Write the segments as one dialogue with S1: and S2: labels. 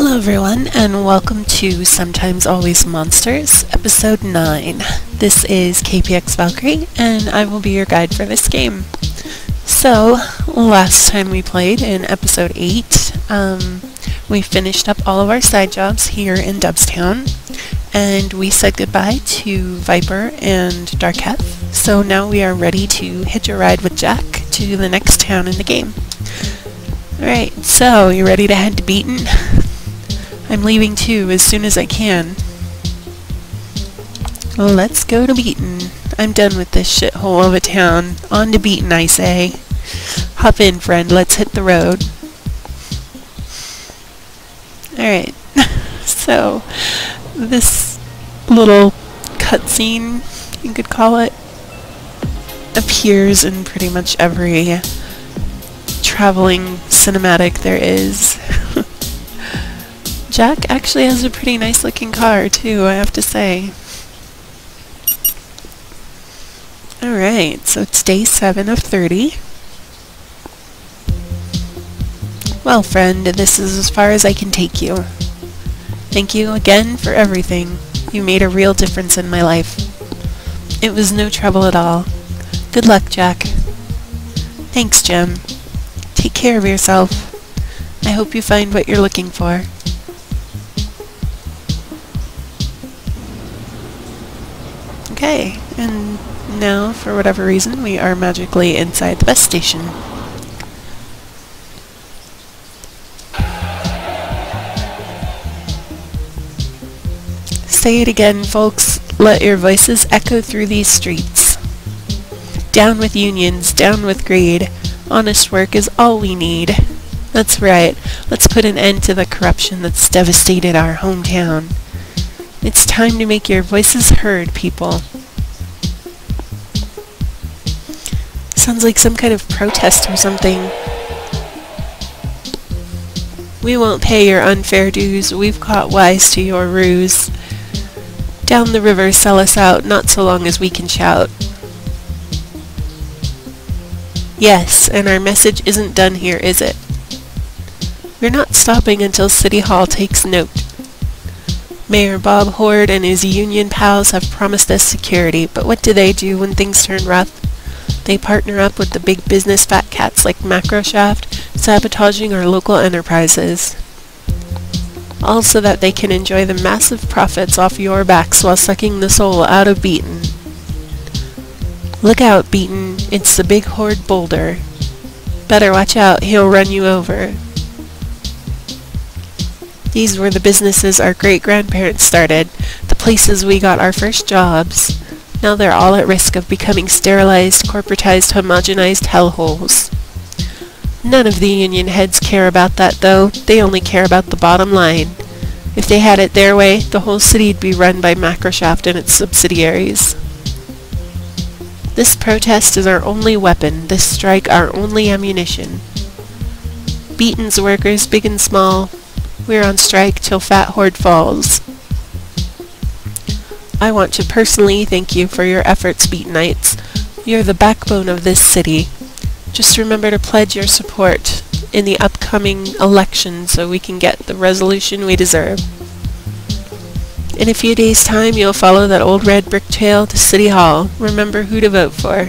S1: Hello everyone, and welcome to Sometimes Always Monsters, Episode 9. This is KPX Valkyrie, and I will be your guide for this game. So, last time we played in Episode 8, we finished up all of our side jobs here in Dubstown, and we said goodbye to Viper and Darketh, so now we are ready to hitch a ride with Jack to the next town in the game. Alright, so you ready to head to Beaton? I'm leaving too as soon as I can. Let's go to Beaton. I'm done with this shithole of a town. On to Beaton, I say. Hop in, friend. Let's hit the road. Alright. So, this little cutscene, you could call it, appears in pretty much every traveling cinematic there is. Jack actually has a pretty nice looking car too, I have to say. Alright, so it's day 7 of 30. Well, friend, this is as far as I can take you. Thank you again for everything. You made a real difference in my life. It was no trouble at all. Good luck, Jack. Thanks, Jem. Take care of yourself. I hope you find what you're looking for. Okay, and now, for whatever reason, we are magically inside the bus station. Say it again, folks. Let your voices echo through these streets. Down with unions, down with greed. Honest work is all we need. That's right. Let's put an end to the corruption that's devastated our hometown. It's time to make your voices heard, people. Sounds like some kind of protest or something. We won't pay your unfair dues. We've caught wise to your ruse. Down the river, sell us out, not so long as we can shout. Yes, and our message isn't done here, is it? We're not stopping until City Hall takes note. Mayor Bob Horde and his union pals have promised us security, but what do they do when things turn rough? They partner up with the big business fat cats like Macroshaft, sabotaging our local enterprises. All so that they can enjoy the massive profits off your backs while sucking the soul out of Beaton. Look out, Beaton. It's the big Horde boulder. Better watch out, he'll run you over. These were the businesses our great-grandparents started, the places we got our first jobs. Now they're all at risk of becoming sterilized, corporatized, homogenized hellholes. None of the union heads care about that, though. They only care about the bottom line. If they had it their way, the whole city'd be run by Macroshaft and its subsidiaries. This protest is our only weapon, this strike our only ammunition. Beaton's workers, big and small, we're on strike till Fat Horde falls. I want to personally thank you for your efforts, Beatonites. You're the backbone of this city. Just remember to pledge your support in the upcoming election so we can get the resolution we deserve. In a few days' time, you'll follow that old red brick trail to City Hall. Remember who to vote for.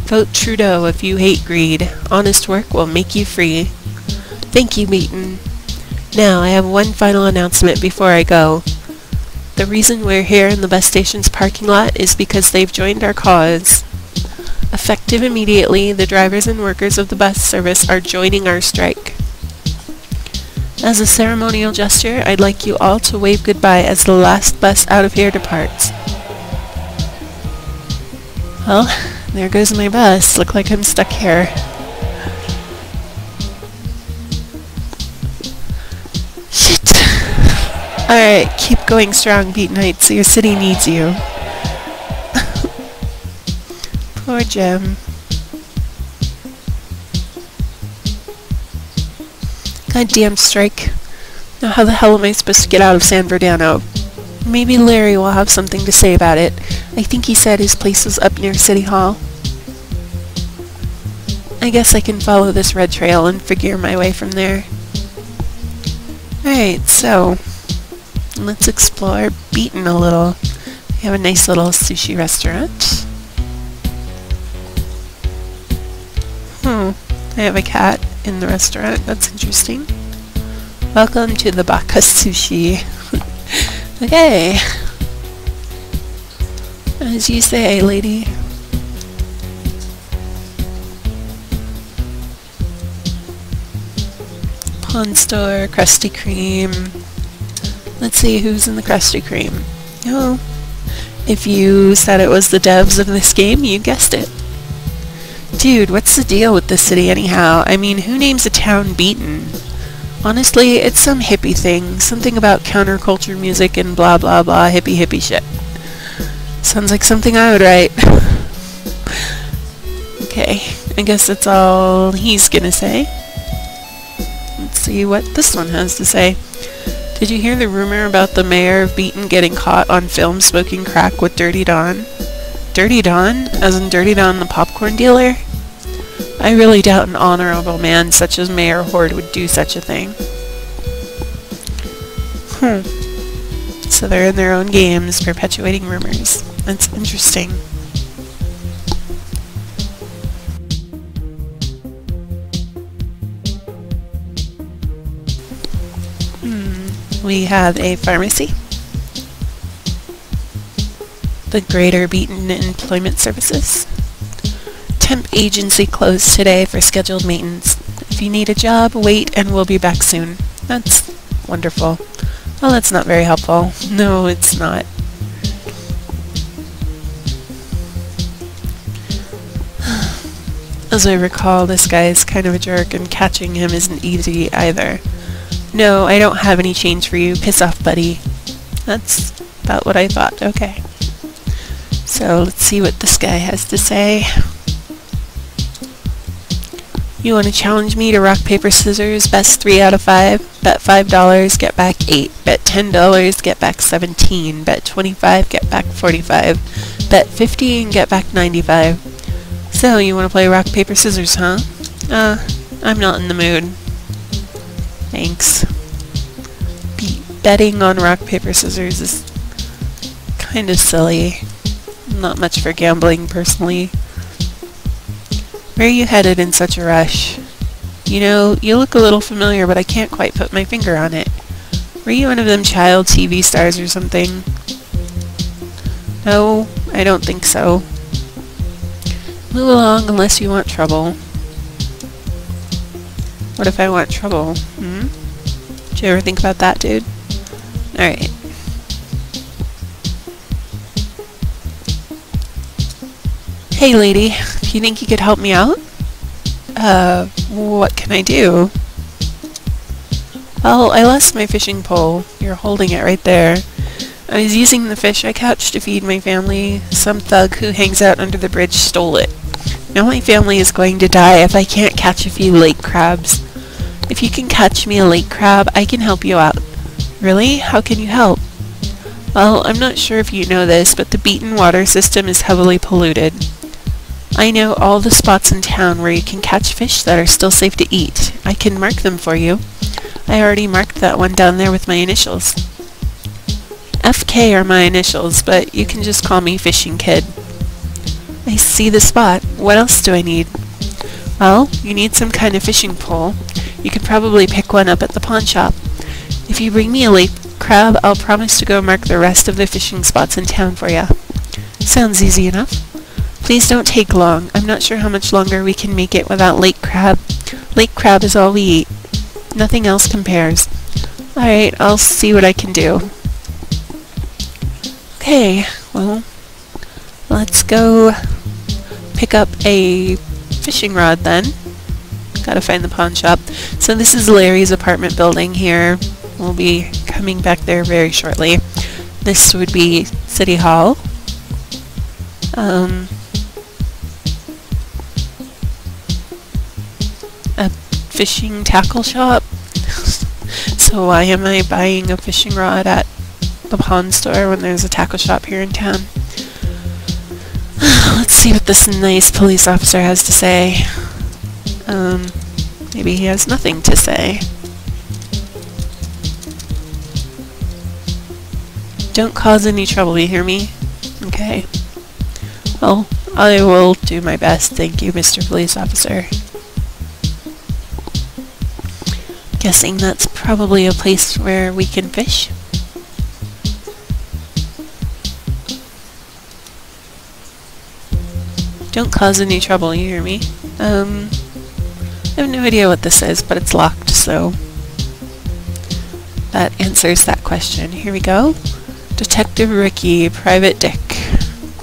S1: Vote Trudeau if you hate greed. Honest work will make you free. Thank you, Beaton. Now, I have one final announcement before I go. The reason we're here in the bus station's parking lot is because they've joined our cause. Effective immediately, the drivers and workers of the bus service are joining our strike. As a ceremonial gesture, I'd like you all to wave goodbye as the last bus out of here departs. Well, there goes my bus. Look like I'm stuck here. Shit! Alright, keep going strong, Beatonites. Your city needs you. Poor Jem. Goddamn strike. Now how the hell am I supposed to get out of San Bernardino? Maybe Larry will have something to say about it. I think he said his place was up near City Hall. I guess I can follow this red trail and figure my way from there. Alright, so let's explore Beaton a little. We have a nice little sushi restaurant. I have a cat in the restaurant. That's interesting. Welcome to the Baka Sushi. Okay. As you say, lady. Pawn store, Krusty Kreme. Let's see who's in the Krusty Kreme. Oh, if you said it was the devs of this game, you guessed it. Dude, what's the deal with this city anyhow? I mean, who names a town Beaton? Honestly, it's some hippie thing. Something about counterculture music and blah blah blah hippie shit. Sounds like something I would write. Okay, I guess that's all he's gonna say. Let's see what this one has to say. Did you hear the rumor about the mayor of Beaton getting caught on film smoking crack with Dirty Don? Dirty Don? As in Dirty Don the popcorn dealer? I really doubt an honorable man such as Mayor Horde would do such a thing. So they're in their own games, perpetuating rumors. That's interesting. We have a pharmacy. The Greater Beaton Employment Services. Temp agency closed today for scheduled maintenance. If you need a job, wait and we'll be back soon. That's wonderful. Well, that's not very helpful. No, it's not. As I recall, this guy is kind of a jerk and catching him isn't easy either. No, I don't have any change for you. Piss off, buddy. That's about what I thought. Okay. So, let's see what this guy has to say. You want to challenge me to rock, paper, scissors, best 3 out of 5? Bet $5, get back 8. Bet $10, get back 17. Bet 25, get back 45. Bet 50 and get back 95. So, you want to play rock, paper, scissors, huh? I'm not in the mood. Thanks. Betting on rock, paper, scissors is kind of silly. Not much for gambling, personally. Where are you headed in such a rush? You know, you look a little familiar, but I can't quite put my finger on it. Were you one of them child TV stars or something? No, I don't think so. Move along unless you want trouble. What if I want trouble? Did you ever think about that, dude? Alright. Hey, lady, if you think you could help me out? What can I do? Well, I lost my fishing pole. You're holding it right there. I was using the fish I catch to feed my family. Some thug who hangs out under the bridge stole it. Now my family is going to die if I can't catch a few lake crabs. If you can catch me a lake crab, I can help you out. Really? How can you help? Well, I'm not sure if you know this, but the Beaton water system is heavily polluted. I know all the spots in town where you can catch fish that are still safe to eat. I can mark them for you. I already marked that one down there with my initials. FK are my initials, but you can just call me Fishing Kid. I see the spot. What else do I need? Well, you need some kind of fishing pole. You can probably pick one up at the pawn shop. If you bring me a lake crab, I'll promise to go mark the rest of the fishing spots in town for you. Sounds easy enough. Please don't take long. I'm not sure how much longer we can make it without lake crab. Lake crab is all we eat. Nothing else compares. Alright, I'll see what I can do. Okay, well, let's go pick up a fishing rod then. Gotta find the pawn shop. So this is Larry's apartment building here. We'll be coming back there very shortly. This would be City Hall. A fishing tackle shop. So why am I buying a fishing rod at the pawn store when there's a tackle shop here in town? Let's see what this nice police officer has to say. Maybe he has nothing to say. Don't cause any trouble, you hear me? Okay. Well, I will do my best, thank you, Mr. Police Officer. Guessing that's probably a place where we can fish. Don't cause any trouble, you hear me? I have no idea what this is, but it's locked, so that answers that question. Here we go. Detective Ricky, Private Dick.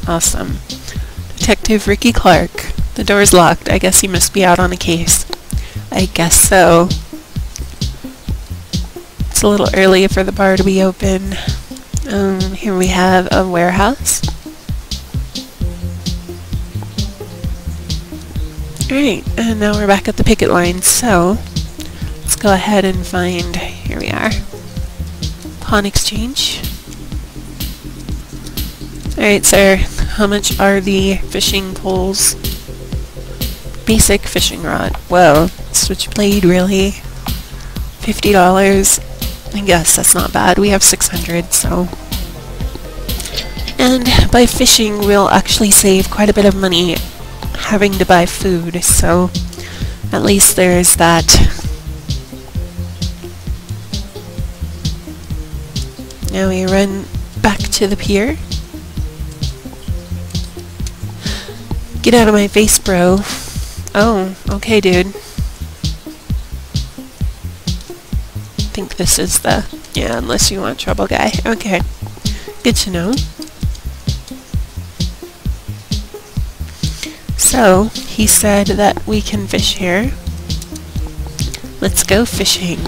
S1: Awesome. Detective Ricky Clark. The door's locked. I guess he must be out on a case. I guess so. It's a little early for the bar to be open. Here we have a warehouse. Alright, and now we're back at the picket line, so let's go ahead and find, here we are, pawn exchange. Alright, sir, how much are the fishing poles? Basic fishing rod. Whoa, switchblade, really? $50? I guess that's not bad. We have 600, so. And by fishing, we'll actually save quite a bit of money having to buy food, so at least there's that. Now we run back to the pier. Get out of my face, bro. Oh, okay, dude. I think this is the... yeah, unless you want trouble, guy. Okay. Good to know. So, he said that we can fish here. Let's go fishing.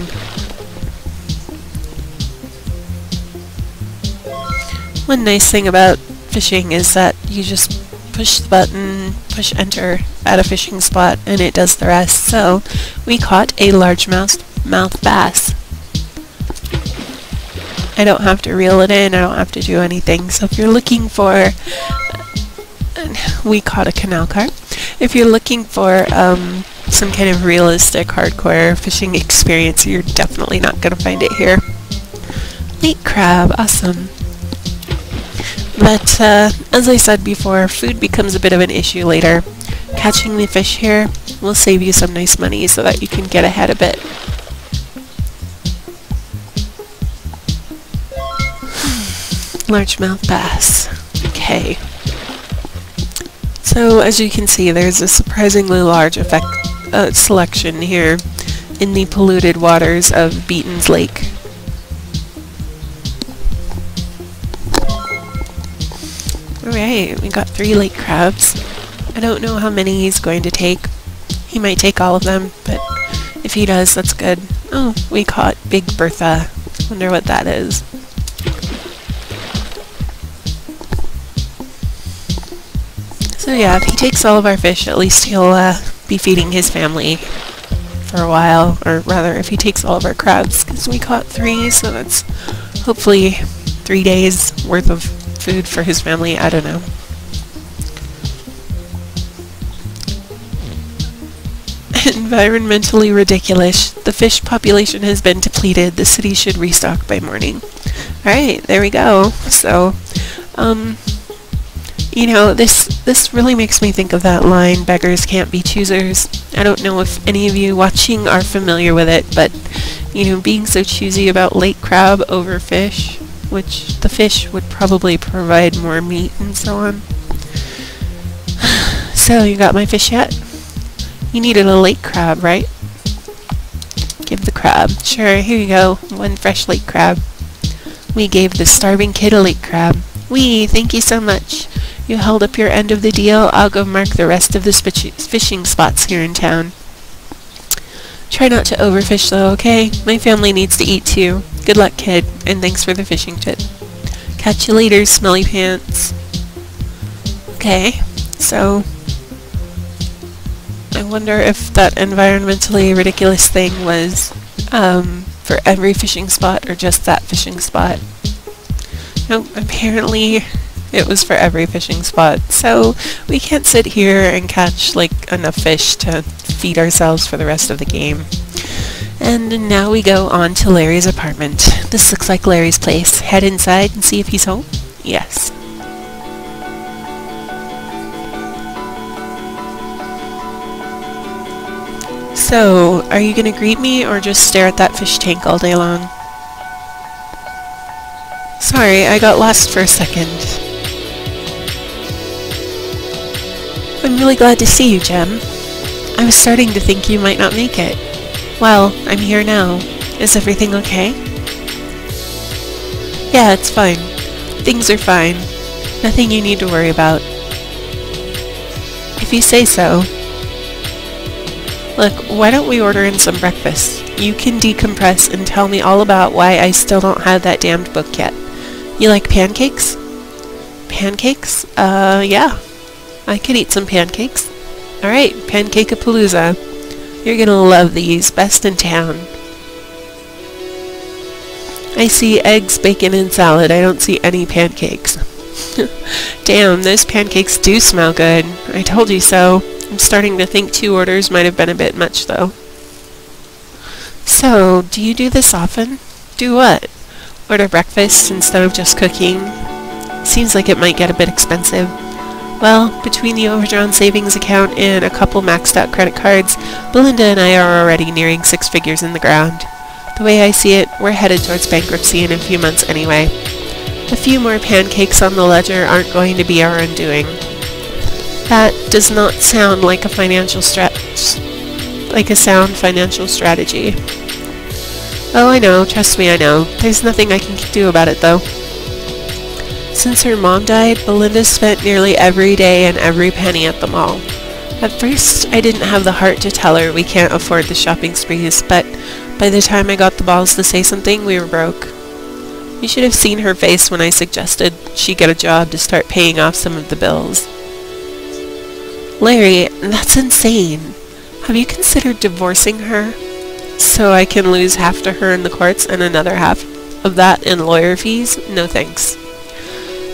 S1: One nice thing about fishing is that you just push the button, push enter at a fishing spot, and it does the rest. So, we caught a largemouth bass. I don't have to reel it in, I don't have to do anything. So if you're looking for... we caught a canal carp. If you're looking for some kind of realistic, hardcore fishing experience, you're definitely not going to find it here. Lake crab, awesome. But as I said before, food becomes a bit of an issue later. Catching the fish here will save you some nice money so that you can get ahead a bit. Largemouth bass. Okay. So, as you can see, there's a surprisingly large selection here in the polluted waters of Beaton's Lake. Alright, we got 3 lake crabs. I don't know how many he's going to take. He might take all of them, but if he does, that's good. Oh, we caught Big Bertha. Wonder what that is. So yeah, if he takes all of our fish, at least he'll be feeding his family for a while. Or rather, if he takes all of our crabs, because we caught 3, so that's hopefully 3 days worth of food for his family. I don't know. Environmentally ridiculous. The fish population has been depleted. The city should restock by morning. Alright, there we go. So, you know, this really makes me think of that line, beggars can't be choosers. I don't know if any of you watching are familiar with it, but, you know, being so choosy about lake crab over fish, which the fish would probably provide more meat and so on. So, you got my fish yet? You needed a lake crab, right? Give the crab. Sure, here you go. 1 fresh lake crab. We gave the starving kid a lake crab. Thank you so much. You held up your end of the deal. I'll go mark the rest of the fishing spots here in town. Try not to overfish though, okay? My family needs to eat too. Good luck, kid, and thanks for the fishing tip. Catch you later, smelly pants. Okay, so I wonder if that environmentally ridiculous thing was for every fishing spot or just that fishing spot. No, apparently it was for every fishing spot, so we can't sit here and catch like enough fish to feed ourselves for the rest of the game. And now we go on to Larry's apartment. This looks like Larry's place. Head inside and see if he's home? Yes. So, are you gonna greet me or just stare at that fish tank all day long? Sorry, I got lost for a second. I'm really glad to see you, Jem. I was starting to think you might not make it. Well, I'm here now. Is everything okay? Yeah, it's fine. Things are fine. Nothing you need to worry about. If you say so. Look, why don't we order in some breakfast? You can decompress and tell me all about why I still don't have that damned book yet. You like pancakes? Pancakes? Yeah. I could eat some pancakes. Alright, Pancake-a-palooza. You're gonna love these. Best in town. I see eggs, bacon, and salad. I don't see any pancakes. Damn, those pancakes do smell good. I told you so. I'm starting to think 2 orders might have been a bit much, though. So, do you do this often? Do what? Order breakfast instead of just cooking? Seems like it might get a bit expensive. Well, between the overdrawn savings account and a couple maxed out credit cards, Belinda and I are already nearing 6 figures in the ground. The way I see it, we're headed towards bankruptcy in a few months anyway. A few more pancakes on the ledger aren't going to be our undoing. That does not sound like a sound financial strategy. Oh, I know, trust me, I know. There's nothing I can do about it, though. Since her mom died, Belinda spent nearly every day and every penny at the mall. At first, I didn't have the heart to tell her we can't afford the shopping sprees, but by the time I got the balls to say something, we were broke. You should have seen her face when I suggested she get a job to start paying off some of the bills. Larry, that's insane. Have you considered divorcing her? So I can lose half to her in the courts and another half of that in lawyer fees? No thanks.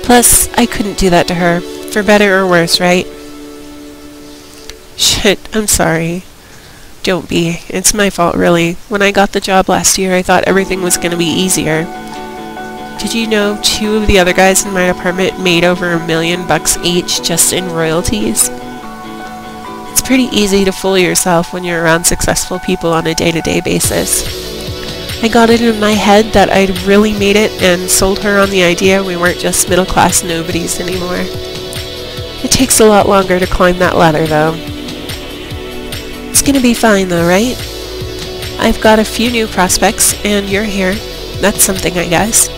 S1: Plus, I couldn't do that to her. For better or worse, right? Shit, I'm sorry. Don't be. It's my fault, really. When I got the job last year, I thought everything was going to be easier. Did you know 2 of the other guys in my department made over $1 million each just in royalties? It's pretty easy to fool yourself when you're around successful people on a day-to-day basis. I got it in my head that I'd really made it and sold her on the idea we weren't just middle-class nobodies anymore. It takes a lot longer to climb that ladder, though. It's gonna be fine, though, right? I've got a few new prospects, and you're here. That's something, I guess.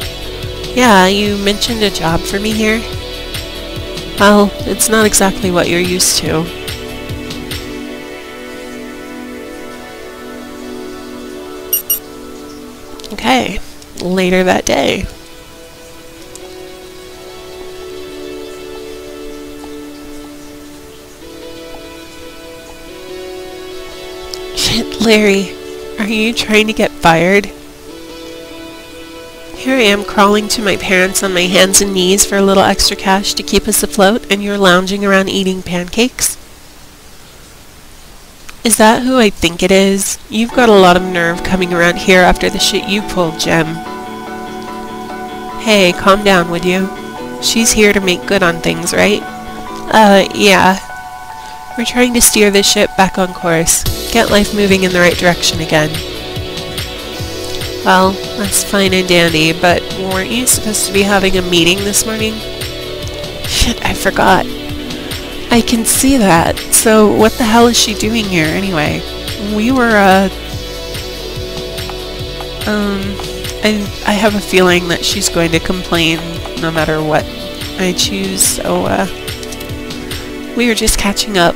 S1: Yeah, you mentioned a job for me here. Well, it's not exactly what you're used to. Okay, later that day. Shit, Larry, are you trying to get fired? Here I am crawling to my parents on my hands and knees for a little extra cash to keep us afloat, and you're lounging around eating pancakes? Is that who I think it is? You've got a lot of nerve coming around here after the shit you pulled, Jem. Hey, calm down, would you? She's here to make good on things, right? Yeah. We're trying to steer this ship back on course. Get life moving in the right direction again. Well, that's fine and dandy, but weren't you supposed to be having a meeting this morning? Shit, I forgot. I can see that. So what the hell is she doing here anyway? We were, I have a feeling that she's going to complain no matter what I choose, so, we were just catching up.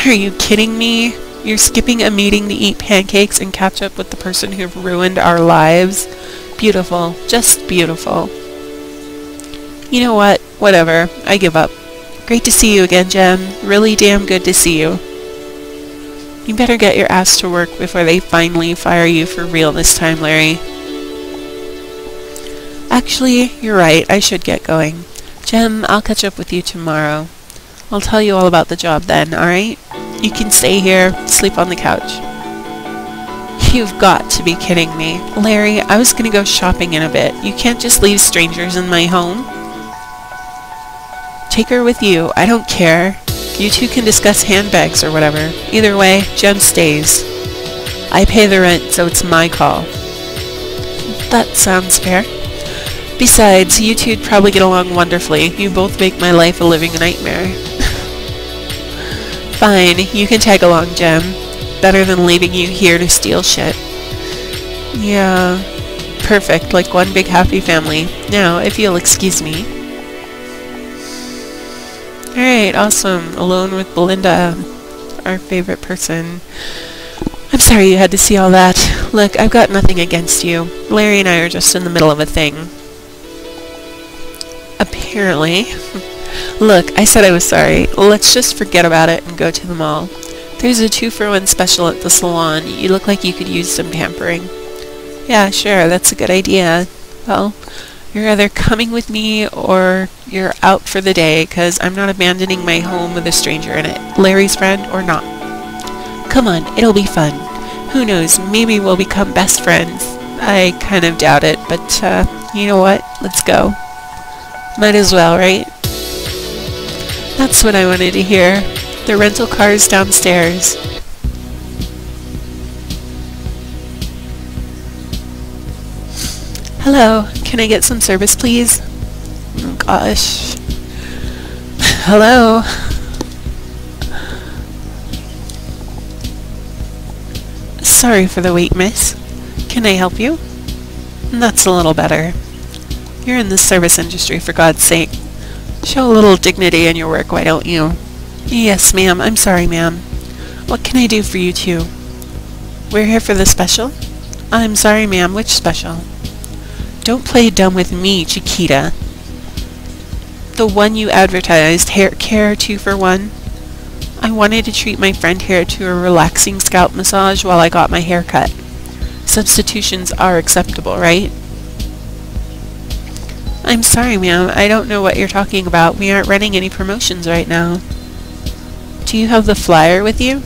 S1: Are you kidding me? You're skipping a meeting to eat pancakes and catch up with the person who ruined our lives? Beautiful. Just beautiful. You know what? Whatever. I give up. Great to see you again, Jem. Really damn good to see you. You better get your ass to work before they finally fire you for real this time, Larry. Actually, you're right. I should get going. Jem, I'll catch up with you tomorrow. I'll tell you all about the job then, alright? You can stay here, sleep on the couch. You've got to be kidding me. Larry, I was gonna go shopping in a bit. You can't just leave strangers in my home. Take her with you. I don't care. You two can discuss handbags or whatever. Either way, Jem stays. I pay the rent, so it's my call. That sounds fair. Besides, you two'd probably get along wonderfully. You both make my life a living nightmare. Fine, you can tag along, Jem. Better than leaving you here to steal shit. Yeah, perfect, like one big happy family. Now, if you'll excuse me. Alright, awesome. Alone with Belinda, our favorite person. I'm sorry you had to see all that. Look, I've got nothing against you. Larry and I are just in the middle of a thing. Apparently. Look, I said I was sorry. Let's just forget about it and go to the mall. There's a 2-for-1 special at the salon. You look like you could use some pampering. Yeah, sure, that's a good idea. Well, you're either coming with me or you're out for the day, 'cause I'm not abandoning my home with a stranger in it. Larry's friend or not. Come on, it'll be fun. Who knows, maybe we'll become best friends. I kind of doubt it, but you know what? Let's go. Might as well, right? That's what I wanted to hear. The rental car's downstairs. Hello, can I get some service, please? Oh gosh. Hello? Sorry for the wait, miss. Can I help you? That's a little better. You're in the service industry, for God's sake. Show a little dignity in your work, why don't you? Yes, ma'am. I'm sorry, ma'am. What can I do for you two? We're here for the special? I'm sorry, ma'am. Which special? Don't play dumb with me, Chiquita. The one you advertised, hair care 2-for-1. I wanted to treat my friend here to a relaxing scalp massage while I got my hair cut. Substitutions are acceptable, right? I'm sorry, ma'am. I don't know what you're talking about. We aren't running any promotions right now. Do you have the flyer with you?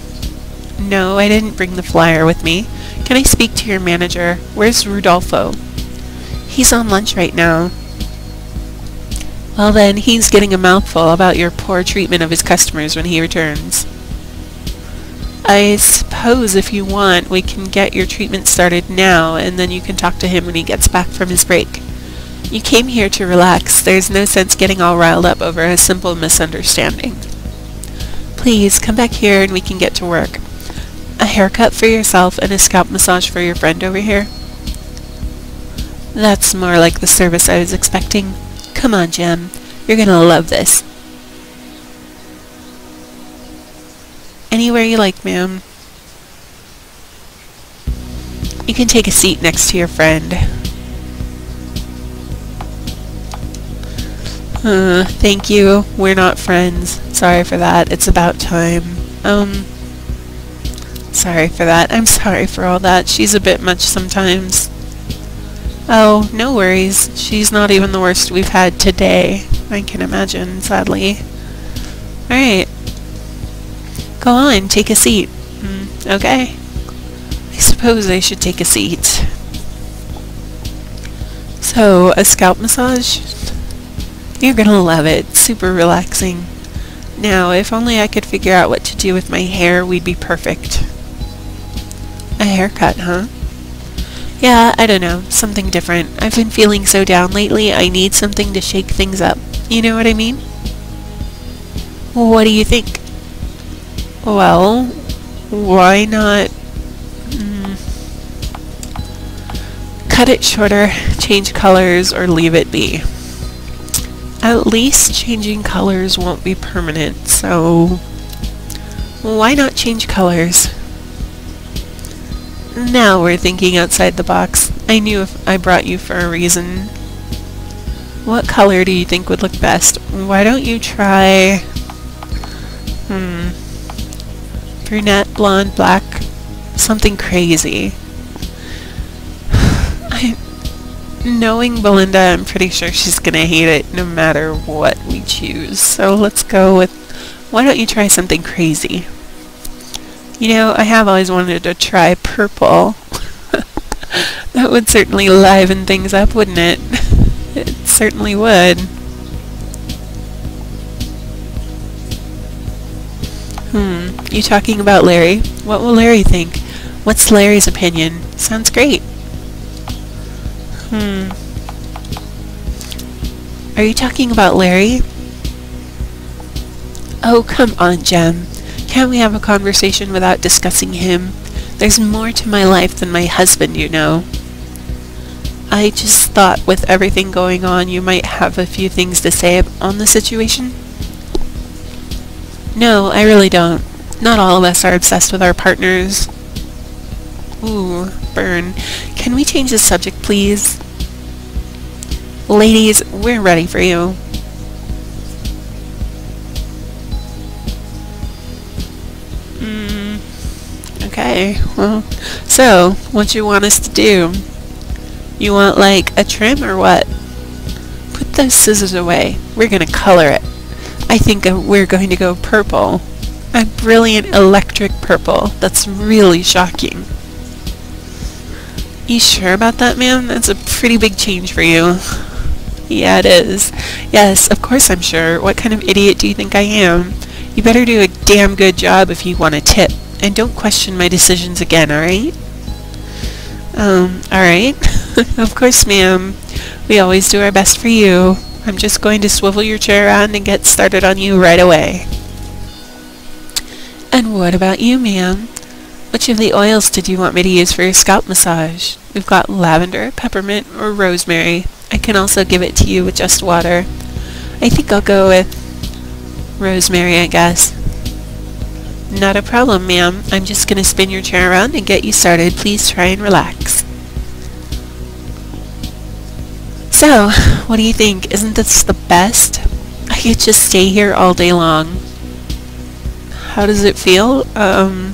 S1: No, I didn't bring the flyer with me. Can I speak to your manager? Where's Rudolfo? He's on lunch right now. Well then, he's getting a mouthful about your poor treatment of his customers when he returns. I suppose if you want, we can get your treatment started now, and then you can talk to him when he gets back from his break. You came here to relax. There's no sense getting all riled up over a simple misunderstanding. Please, come back here and we can get to work. A haircut for yourself and a scalp massage for your friend over here? That's more like the service I was expecting. Come on, Jem. You're gonna love this. Anywhere you like, ma'am. You can take a seat next to your friend. Thank you. We're not friends. Sorry for that. It's about time. Sorry for that. I'm sorry for all that. She's a bit much sometimes. Oh, no worries. She's not even the worst we've had today. I can imagine, sadly. Alright. Go on, take a seat. Okay. I suppose I should take a seat. So, a scalp massage? You're gonna love it. Super relaxing. Now, if only I could figure out what to do with my hair, we'd be perfect. A haircut, huh? Yeah, I don't know. Something different. I've been feeling so down lately, I need something to shake things up. You know what I mean? What do you think? Well, why not cut it shorter, change colors, or leave it be? At least changing colors won't be permanent, so why not change colors? Now we're thinking outside the box. I knew if I brought you for a reason. What color do you think would look best? Why don't you try brunette, blonde, black, something crazy. Knowing Belinda, I'm pretty sure she's gonna hate it no matter what we choose. So let's go with, why don't you try something crazy? You know, I have always wanted to try purple. That would certainly liven things up, wouldn't it? It certainly would. You talking about Larry? What will Larry think? What's Larry's opinion? Sounds great. Are you talking about Larry? Oh, come on, Jem. Can't we have a conversation without discussing him? There's more to my life than my husband, you know. I just thought with everything going on, you might have a few things to say on the situation. No, I really don't. Not all of us are obsessed with our partners. Ooh, burn. Can we change the subject, please? Ladies, we're ready for you. Okay, well, so, what you want us to do? You want, like, a trim or what? Put those scissors away. We're gonna color it. I think we're going to go purple. A brilliant electric purple. That's really shocking. You sure about that, ma'am? That's a pretty big change for you. Yeah, it is. Yes, of course I'm sure. What kind of idiot do you think I am? You better do a damn good job if you want a tip. And don't question my decisions again, alright? Alright. Of course, ma'am. We always do our best for you. I'm just going to swivel your chair around and get started on you right away. And what about you, ma'am? Which of the oils did you want me to use for your scalp massage? We've got lavender, peppermint, or rosemary. I can also give it to you with just water. I think I'll go with rosemary, I guess. Not a problem, ma'am. I'm just going to spin your chair around and get you started. Please try and relax. So, what do you think? Isn't this the best? I could just stay here all day long. How does it feel? I'm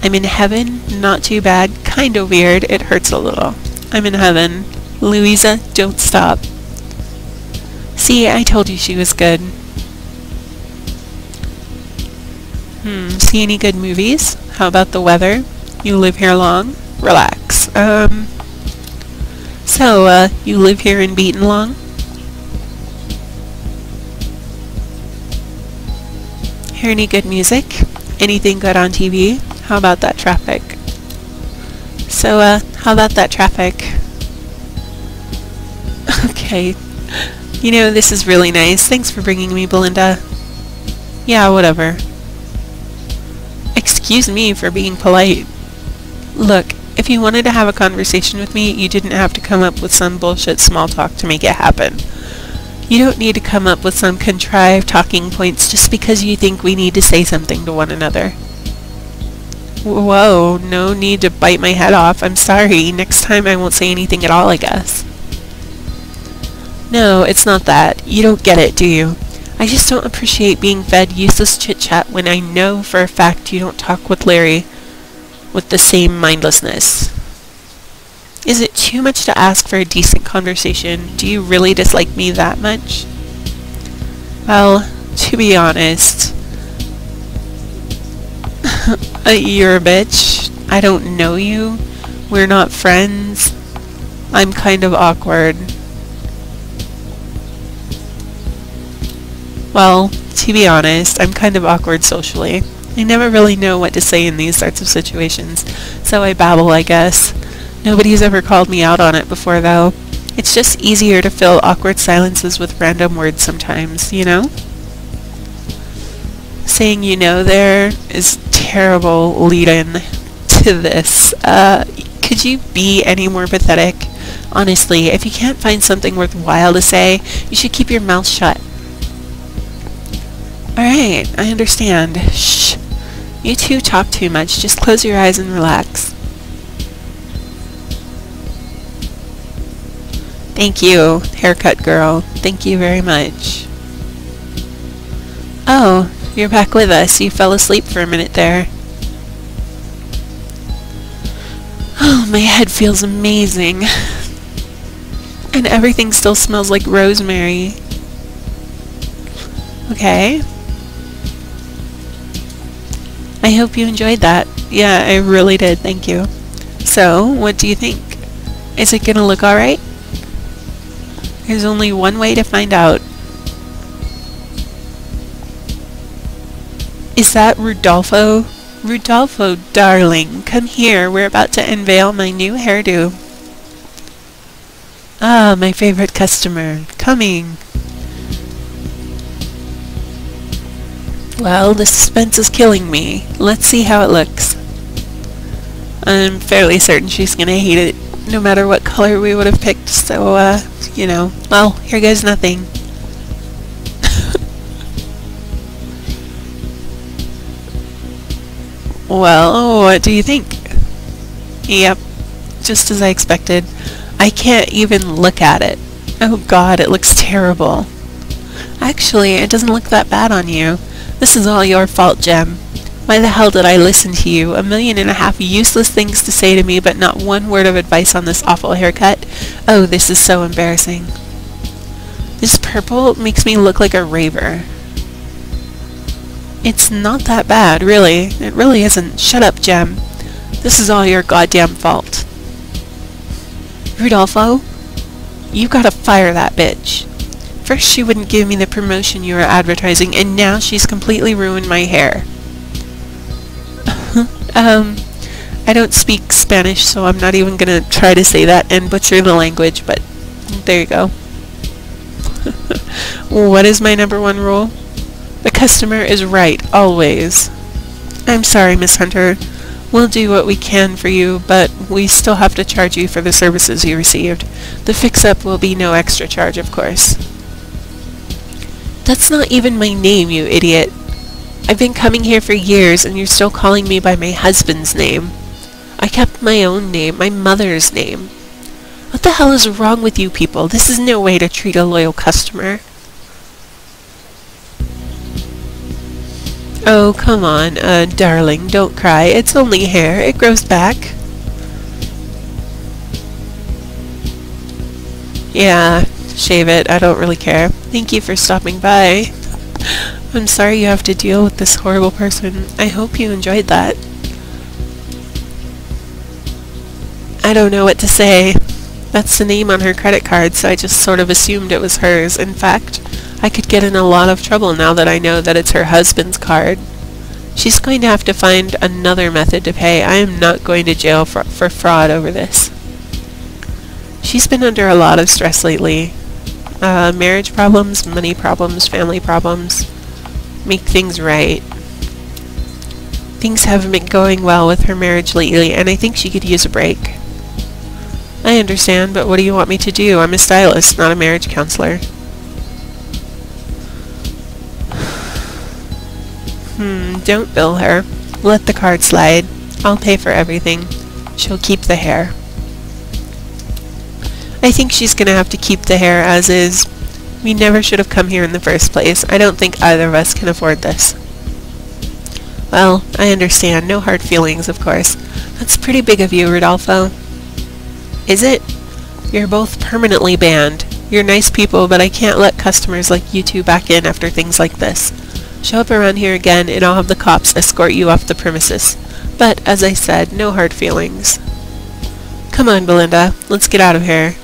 S1: in heaven. Not too bad. Kinda weird. It hurts a little. I'm in heaven. Louisa, don't stop. See, I told you she was good. See any good movies? How about the weather? You live here long? Relax. So, you live here in Beaton long? Hear any good music? Anything good on TV? How about that traffic? So, how about that traffic? Okay. You know, this is really nice. Thanks for bringing me, Belinda. Yeah, whatever. Excuse me for being polite. Look, if you wanted to have a conversation with me, you didn't have to come up with some bullshit small talk to make it happen. You don't need to come up with some contrived talking points just because you think we need to say something to one another. Whoa, no need to bite my head off. I'm sorry. Next time I won't say anything at all, I guess. No, it's not that. You don't get it, do you? I just don't appreciate being fed useless chit-chat when I know for a fact you don't talk with Larry with the same mindlessness. Is it too much to ask for a decent conversation? Do you really dislike me that much? Well, to be honest, you're a bitch. I don't know you. We're not friends. I'm kind of awkward. Well, to be honest, I'm kind of awkward socially. I never really know what to say in these sorts of situations, so I babble, I guess. Nobody's ever called me out on it before, though. It's just easier to fill awkward silences with random words sometimes, you know? Saying you know there is terrible lead-in to this. Could you be any more pathetic? Honestly, if you can't find something worthwhile to say, you should keep your mouth shut. Alright, I understand. Shh. You two talk too much. Just close your eyes and relax. Thank you, haircut girl. Thank you very much. Oh, you're back with us. You fell asleep for a minute there. Oh, my head feels amazing. And everything still smells like rosemary. Okay. I hope you enjoyed that. Yeah, I really did, thank you. So, what do you think? Is it gonna look alright? There's only one way to find out. Is that Rudolfo? Rudolfo, darling, come here. We're about to unveil my new hairdo. Ah, my favorite customer. Coming. Well, the suspense is killing me. Let's see how it looks. I'm fairly certain she's gonna hate it, no matter what color we would have picked, so, you know. Well, here goes nothing. Well, what do you think? Yep, just as I expected. I can't even look at it. Oh god, it looks terrible. Actually, it doesn't look that bad on you. This is all your fault, Jem. Why the hell did I listen to you? 1.5 million useless things to say to me, but not one word of advice on this awful haircut. Oh, this is so embarrassing. This purple makes me look like a raver. It's not that bad, really. It really isn't. Shut up, Jem. This is all your goddamn fault. Rudolfo, you gotta fire that bitch. First she wouldn't give me the promotion you were advertising, and now she's completely ruined my hair. I don't speak Spanish, so I'm not even gonna try to say that and butcher the language, but there you go. What is my #1 rule? The customer is right, always. I'm sorry, Miss Hunter. We'll do what we can for you, but we still have to charge you for the services you received. The fix-up will be no extra charge, of course. That's not even my name, you idiot. I've been coming here for years, and you're still calling me by my husband's name. I kept my own name, my mother's name. What the hell is wrong with you people? This is no way to treat a loyal customer. Oh, come on, darling, don't cry. It's only hair. It grows back. Yeah, shave it. I don't really care. Thank you for stopping by. I'm sorry you have to deal with this horrible person. I hope you enjoyed that. I don't know what to say. That's the name on her credit card, so I just sort of assumed it was hers. In fact, I could get in a lot of trouble now that I know that it's her husband's card. She's going to have to find another method to pay. I am not going to jail for fraud over this. She's been under a lot of stress lately. Marriage problems, money problems, family problems. Make things right. Things haven't been going well with her marriage lately, and I think she could use a break. I understand, but what do you want me to do? I'm a stylist, not a marriage counselor. Don't bill her. Let the card slide. I'll pay for everything. She'll keep the hair. I think she's gonna have to keep the hair as is. We never should have come here in the first place. I don't think either of us can afford this. Well, I understand. No hard feelings, of course. That's pretty big of you, Rodolfo. Is it? You're both permanently banned. You're nice people, but I can't let customers like you two back in after things like this. Show up around here again, and I'll have the cops escort you off the premises. But, as I said, no hard feelings. Come on, Belinda. Let's get out of here.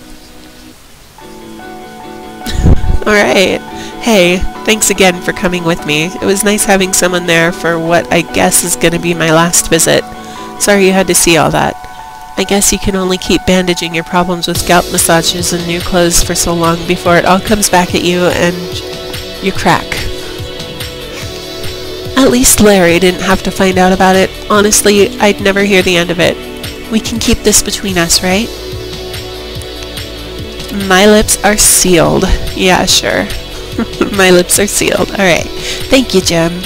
S1: Alright. Hey, thanks again for coming with me. It was nice having someone there for what I guess is going to be my last visit. Sorry you had to see all that. I guess you can only keep bandaging your problems with scalp massages and new clothes for so long before it all comes back at you and you crack. At least Larry didn't have to find out about it. Honestly, I'd never hear the end of it. We can keep this between us, right? My lips are sealed. Yeah, sure. My lips are sealed. Alright. Thank you, Jem.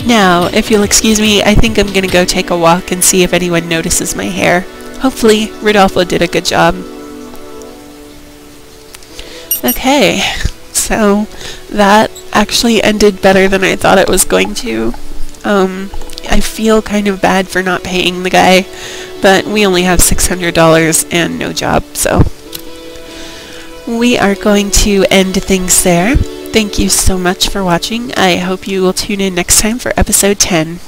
S1: Now, if you'll excuse me, I think I'm gonna go take a walk and see if anyone notices my hair. Hopefully, Rodolfo did a good job. Okay, so that actually ended better than I thought it was going to. I feel kind of bad for not paying the guy, but we only have $600 and no job, so we are going to end things there. Thank you so much for watching. I hope you will tune in next time for episode 10.